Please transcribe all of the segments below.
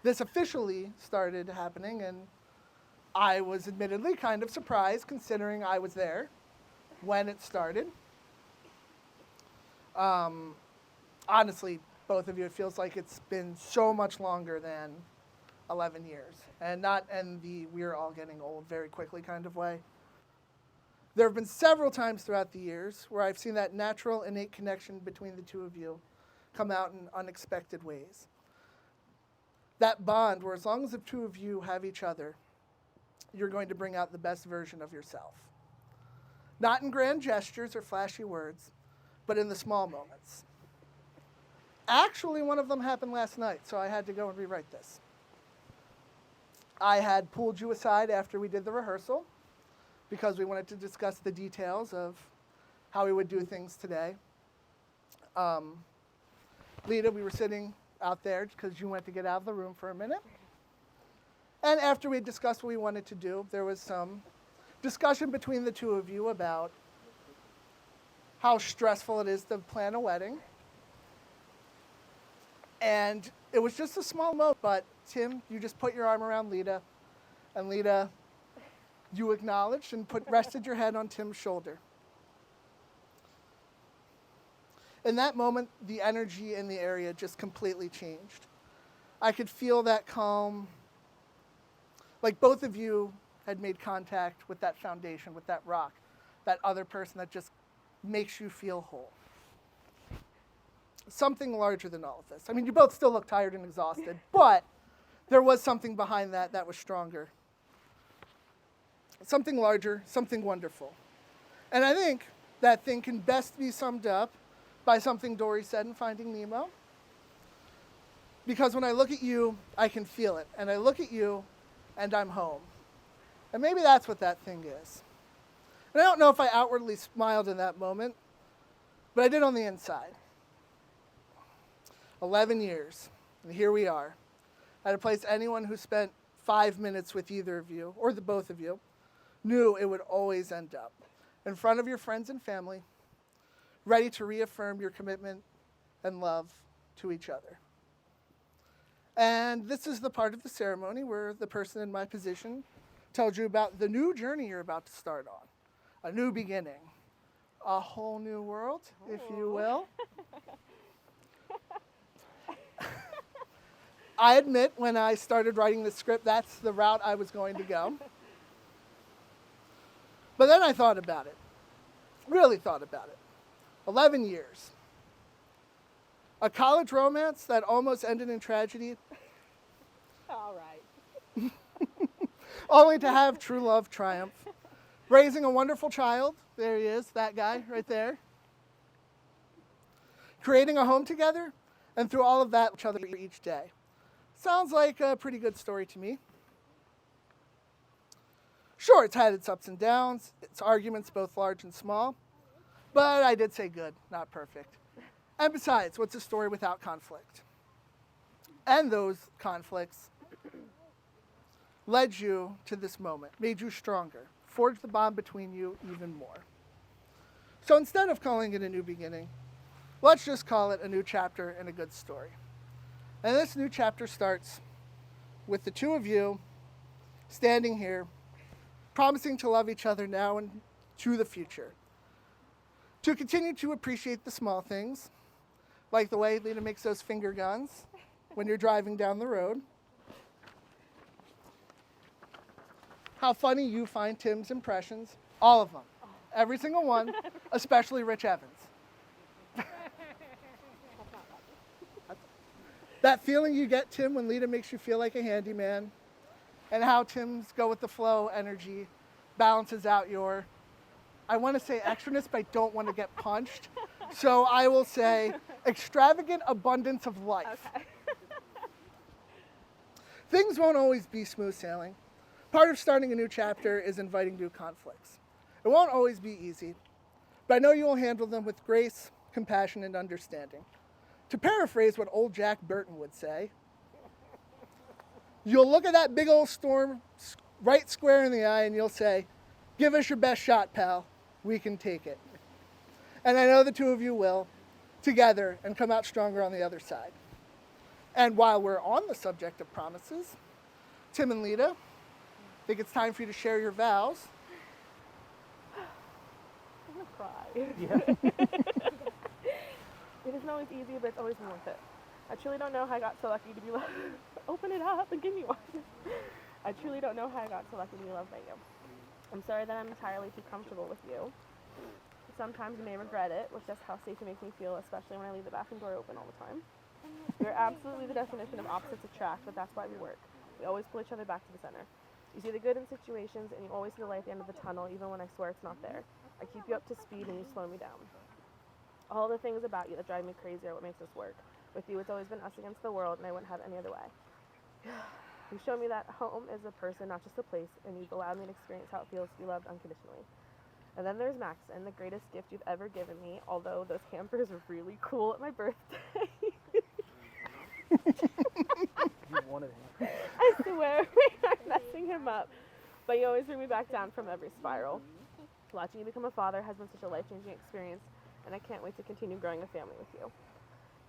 this officially started happening, and I was admittedly kind of surprised considering I was there when it started. Honestly, both of you, it feels like it's been so much longer than 11 years, and not in the we're all getting old very quickly kind of way. There have been several times throughout the years where I've seen that natural, innate connection between the two of you come out in unexpected ways. That bond where as long as the two of you have each other, you're going to bring out the best version of yourself. Not in grand gestures or flashy words, but in the small moments. Actually, one of them happened last night, so I had to go and rewrite this. I had pulled you aside after we did the rehearsal because we wanted to discuss the details of how we would do things today. Lita, we were sitting out there because you went to get out of the room for a minute. And after we discussed what we wanted to do, there was some discussion between the two of you about how stressful it is to plan a wedding. And it was just a small moment, but Tim, you just put your arm around Lita, and Lita, you acknowledged and rested your head on Tim's shoulder. In that moment, the energy in the area just completely changed. I could feel that calm, like both of you had made contact with that foundation, with that rock, that other person that just makes you feel whole. Something larger than all of this. I mean, you both still look tired and exhausted, but there was something behind that that was stronger. Something larger, something wonderful. And I think that thing can best be summed up by something Dory said in Finding Nemo. Because when I look at you, I can feel it. And I look at you, and I'm home. And maybe that's what that thing is. And I don't know if I outwardly smiled in that moment, but I did on the inside. 11 years, and here we are, at a place anyone who spent 5 minutes with either of you, or the both of you, knew it would always end up in front of your friends and family, ready to reaffirm your commitment and love to each other. And this is the part of the ceremony where the person in my position tells you about the new journey you're about to start on, a new beginning, a whole new world, if you will. I admit, when I started writing the script, that's the route I was going to go. But then I thought about it, really thought about it. 11 years. A college romance that almost ended in tragedy. All right. Only to have true love triumph. Raising a wonderful child. There he is, that guy right there. Creating a home together, and through all of that, each other each day. Sounds like a pretty good story to me. Sure, it's had its ups and downs, its arguments both large and small, but I did say good, not perfect. And besides, what's a story without conflict? And those conflicts led you to this moment, made you stronger, forged the bond between you even more. So instead of calling it a new beginning, let's just call it a new chapter in a good story. And this new chapter starts with the two of you standing here, promising to love each other now and to the future. To continue to appreciate the small things, like the way Lita makes those finger guns when you're driving down the road. How funny you find Tim's impressions, all of them, every single one, especially Rich Evans. That feeling you get, Tim, when Lita makes you feel like a handyman, and how Tim's go with the flow energy balances out your, I want to say extraness, but I don't want to get punched. So I will say extravagant abundance of life. Okay. Things won't always be smooth sailing. Part of starting a new chapter is inviting new conflicts. It won't always be easy, but I know you will handle them with grace, compassion, and understanding. To paraphrase what old Jack Burton would say, you'll look at that big old storm right square in the eye and you'll say, "Give us your best shot, pal. We can take it." And I know the two of you will, together, and come out stronger on the other side. And while we're on the subject of promises, Tim and Lita, I think it's time for you to share your vows. I'm gonna cry. Yeah. It isn't always easy, but it's always been worth it. I truly don't know how I got so lucky to be loved. Open it up and give me one. I truly don't know how I got so lucky to be loved by you. I'm sorry that I'm entirely too comfortable with you. Sometimes you may regret it, which is how safe it makes me feel, especially when I leave the bathroom door open all the time. We're absolutely the definition of opposites attract, but that's why we work. We always pull each other back to the center. You see the good in situations, and you always see the light at the end of the tunnel, even when I swear it's not there. I keep you up to speed, and you slow me down. All the things about you that drive me crazy are what makes us work. With you, it's always been us against the world, and I wouldn't have it any other way. You've shown me that home is a person, not just a place, and you've allowed me to experience how it feels to be loved unconditionally. And then there's Maxon, the greatest gift you've ever given me, although those hampers are really cool at my birthday. You wanted him. I swear we are messing him up. But you always bring me back down from every spiral. Watching you become a father has been such a life-changing experience, and I can't wait to continue growing a family with you.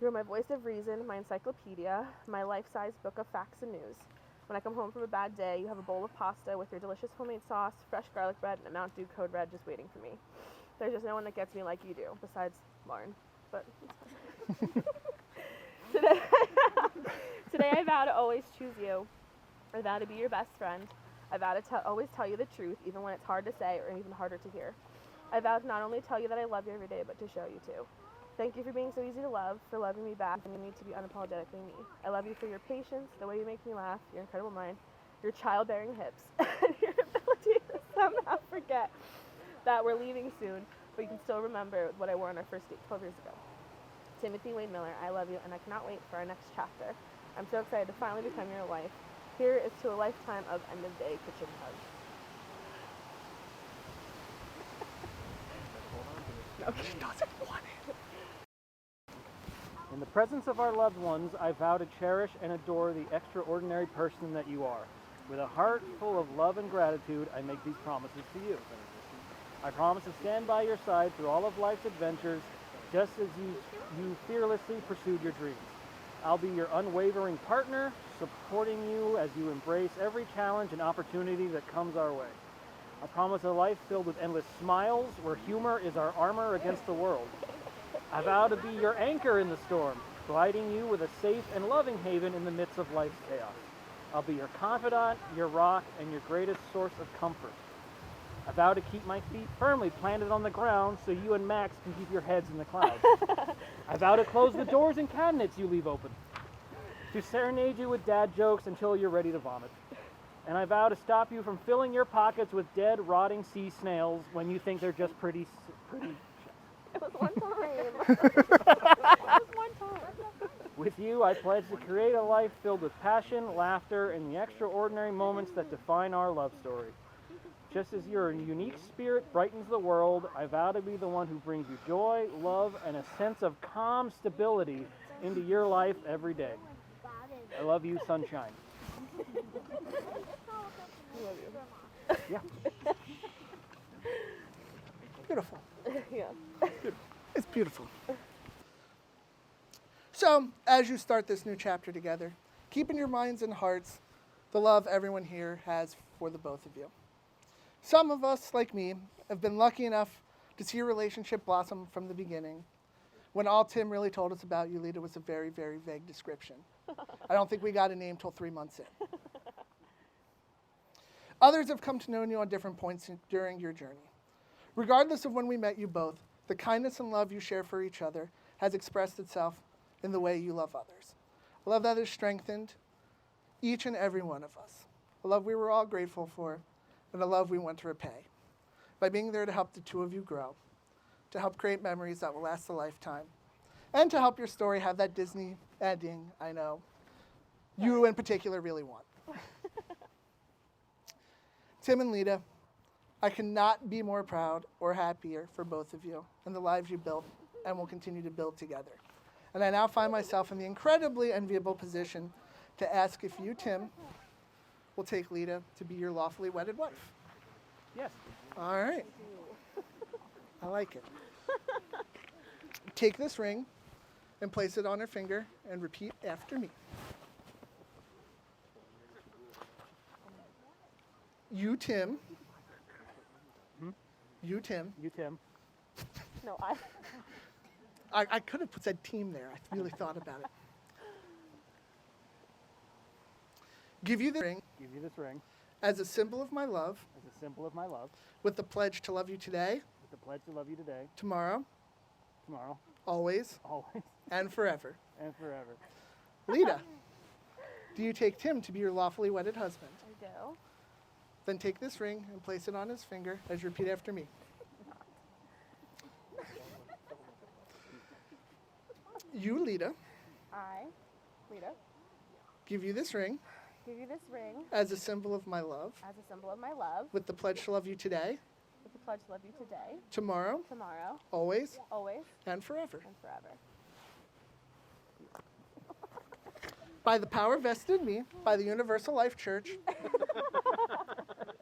You are my voice of reason, my encyclopedia, my life-size book of facts and news. When I come home from a bad day, you have a bowl of pasta with your delicious homemade sauce, fresh garlic bread, and a Mountain Dew Code Red just waiting for me. There's just no one that gets me like you do, besides Lauren. But today I vow to always choose you. I vow to be your best friend. I vow to always tell you the truth, even when it's hard to say or even harder to hear. I vow to not only tell you that I love you every day, but to show you too. Thank you for being so easy to love, for loving me back, and you need to be unapologetically me. I love you for your patience, the way you make me laugh, your incredible mind, your childbearing hips, and your ability to somehow forget that we're leaving soon, but you can still remember what I wore on our first date 12 years ago. Timothy Wayne Miller, I love you, and I cannot wait for our next chapter. I'm so excited to finally become your wife. Here is to a lifetime of end-of-day kitchen hugs. No, she doesn't want it. In the presence of our loved ones, I vow to cherish and adore the extraordinary person that you are. With a heart full of love and gratitude, I make these promises to you. I promise to stand by your side through all of life's adventures, just as you fearlessly pursued your dreams. I'll be your unwavering partner, supporting you as you embrace every challenge and opportunity that comes our way. I promise a life filled with endless smiles, where humor is our armor against the world. I vow to be your anchor in the storm, providing you with a safe and loving haven in the midst of life's chaos. I'll be your confidant, your rock, and your greatest source of comfort. I vow to keep my feet firmly planted on the ground so you and Max can keep your heads in the clouds. I vow to close the doors and cabinets you leave open, to serenade you with dad jokes until you're ready to vomit. And I vow to stop you from filling your pockets with dead, rotting sea snails when you think they're just pretty. It was one time. It was one time. With you, I pledge to create a life filled with passion, laughter, and the extraordinary moments that define our love story. Just as your unique spirit brightens the world, I vow to be the one who brings you joy, love, and a sense of calm stability into your life every day. I love you, sunshine. I love you. Yeah. Beautiful. Yeah. It's beautiful. So, as you start this new chapter together, keep in your minds and hearts the love everyone here has for the both of you. Some of us, like me, have been lucky enough to see your relationship blossom from the beginning, when all Tim really told us about you, Lita, was a very, very vague description. I don't think we got a name till 3 months in. Others have come to know you on different points during your journey. Regardless of when we met you both, the kindness and love you share for each other has expressed itself in the way you love others. A love that has strengthened each and every one of us. A love we were all grateful for, and a love we want to repay by being there to help the two of you grow, to help create memories that will last a lifetime, and to help your story have that Disney ending I know you in particular really want. Tim and Lita, I cannot be more proud or happier for both of you and the lives you built and will continue to build together. And I now find myself in the incredibly enviable position to ask if you, Tim, will take Lita to be your lawfully wedded wife. Yes. All right. I like it. Take this ring and place it on her finger and repeat after me. You, Tim. Hmm? You, Tim. You, Tim. No, I could have said team there. I really thought about it. Give you the ring Give you this ring as a symbol of my love, as a symbol of my love, with the pledge to love you today, with the pledge to love you today, tomorrow, tomorrow, always, always, and forever. and forever. Lita, do you take Tim to be your lawfully wedded husband? I do. Then take this ring and place it on his finger as you repeat after me. You, Lita, I, Lita, give you this ring give you this ring as a symbol of my love, as a symbol of my love, with the pledge to love you today, with the pledge to love you today, tomorrow, tomorrow, always, always, and forever. and forever. By the power vested in me by the Universal Life Church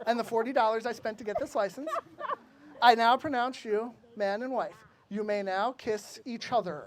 and the $40 I spent to get this license, I now pronounce you man and wife. You may now kiss each other.